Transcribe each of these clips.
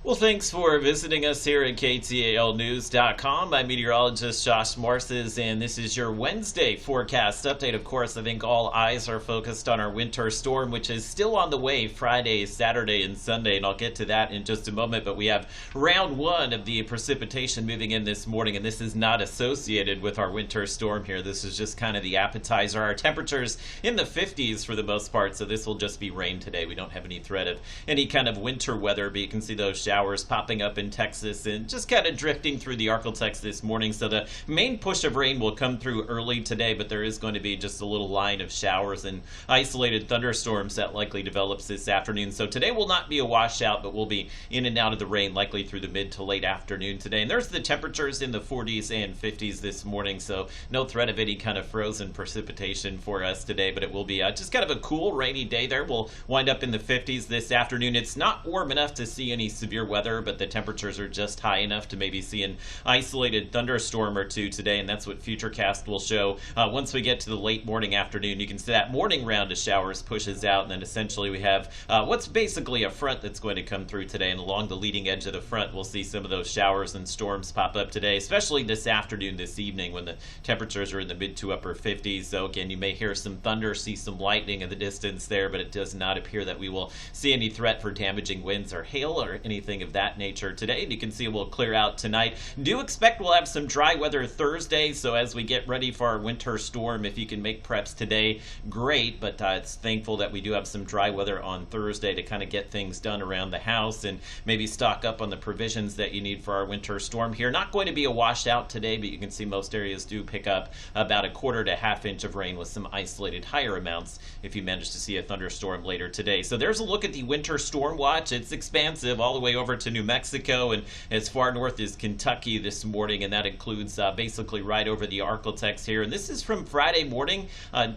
Well, thanks for visiting us here at KTALnews.com. I'm meteorologist Josh Morses, and this is your Wednesday forecast update. Of course, I think all eyes are focused on our winter storm, which is still on the way Friday, Saturday, and Sunday, and I'll get to that in just a moment. But we have round one of the precipitation moving in this morning, and this is not associated with our winter storm here. This is just kind of the appetizer. Our temperatures in the 50s for the most part, so this will just be rain today. We don't have any threat of any kind of winter weather, but you can see those showers popping up in Texas and just kind of drifting through the Arklatex this morning. So the main push of rain will come through early today, but there is going to be just a little line of showers and isolated thunderstorms that likely develops this afternoon. So today will not be a washout, but we'll be in and out of the rain likely through the mid to late afternoon today. And there's the temperatures in the 40s and 50s this morning, so no threat of any kind of frozen precipitation for us today, but it will be just kind of a cool rainy day there. We'll wind up in the 50s this afternoon. It's not warm enough to see any severe weather, but the temperatures are just high enough to maybe see an isolated thunderstorm or two today, and that's what Futurecast will show once we get to the late morning afternoon. You can see that morning round of showers pushes out, and then essentially we have what's basically a front that's going to come through today, and along the leading edge of the front we'll see some of those showers and storms pop up today, especially this afternoon, this evening, when the temperatures are in the mid to upper 50s. So again, you may hear some thunder, see some lightning in the distance there, but it does not appear that we will see any threat for damaging winds or hail or anything of that nature today. And you can see it will clear out tonight. Do expect we'll have some dry weather Thursday, so as we get ready for our winter storm, if you can make preps today, great, but it's thankful that we do have some dry weather on Thursday to kind of get things done around the house and maybe stock up on the provisions that you need for our winter storm here. Not going to be a washout today, but you can see most areas do pick up about a quarter to half inch of rain with some isolated higher amounts if you manage to see a thunderstorm later today. So there's a look at the winter storm watch. It's expansive all the way over to New Mexico and as far north as Kentucky this morning, and that includes basically right over the Arklatex here. And this is from Friday morning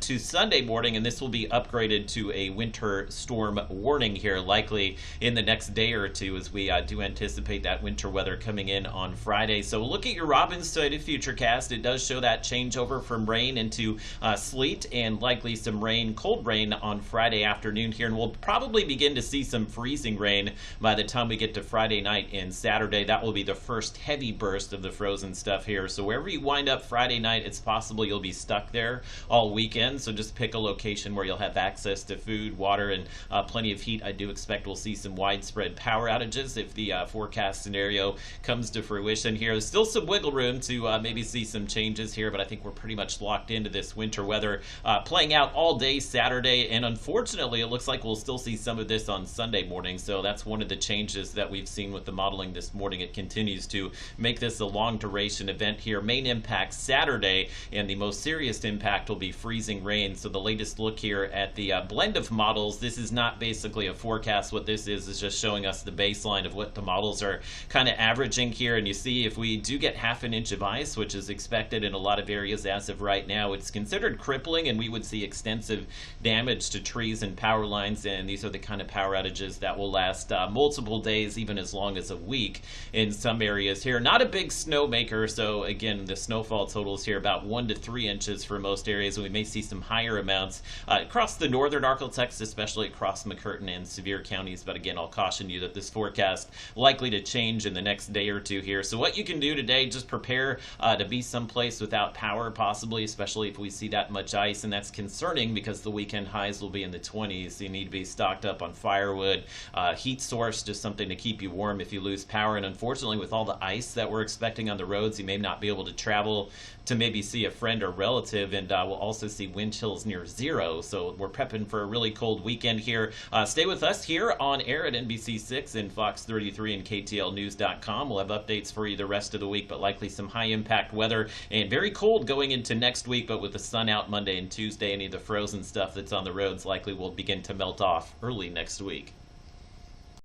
to Sunday morning, and this will be upgraded to a winter storm warning here likely in the next day or two, as we do anticipate that winter weather coming in on Friday. So look at your Robin-sided Futurecast. It does show that changeover from rain into sleet and likely some rain, cold rain on Friday afternoon here, and we'll probably begin to see some freezing rain by the time we get to Friday night and Saturday. That will be the first heavy burst of the frozen stuff here. So wherever you wind up Friday night, it's possible you'll be stuck there all weekend. So just pick a location where you'll have access to food, water, and plenty of heat. I do expect we'll see some widespread power outages if the forecast scenario comes to fruition here. There's still some wiggle room to maybe see some changes here, but I think we're pretty much locked into this winter weather playing out all day Saturday, and unfortunately it looks like we'll still see some of this on Sunday morning. So that's one of the changes that we've seen with the modeling this morning. It continues to make this a long duration event here. Main impact Saturday, and the most serious impact will be freezing rain. So the latest look here at the blend of models, this is not basically a forecast. What this is just showing us the baseline of what the models are kind of averaging here. And you see if we do get half an inch of ice, which is expected in a lot of areas as of right now, it's considered crippling, and we would see extensive damage to trees and power lines. And these are the kind of power outages that will last multiple days, even as long as a week in some areas here. Not a big snow maker, so again, the snowfall totals here about 1 to 3 inches for most areas, and we may see some higher amounts across the northern Arklatex, especially across McCurtain and Sevier counties. But again, I'll caution you that this forecast likely to change in the next day or two here. So what you can do today, just prepare to be someplace without power, possibly, especially if we see that much ice, and that's concerning because the weekend highs will be in the 20s. So you need to be stocked up on firewood, heat source, just something to keep you warm if you lose power. And unfortunately, with all the ice that we're expecting on the roads, you may not be able to travel to maybe see a friend or relative, and we'll also see wind chills near zero. So we're prepping for a really cold weekend here. Stay with us here on air at NBC6 and Fox 33 and KTLnews.com. We'll have updates for you the rest of the week, but likely some high impact weather and very cold going into next week. But with the sun out Monday and Tuesday, any of the frozen stuff that's on the roads likely will begin to melt off early next week.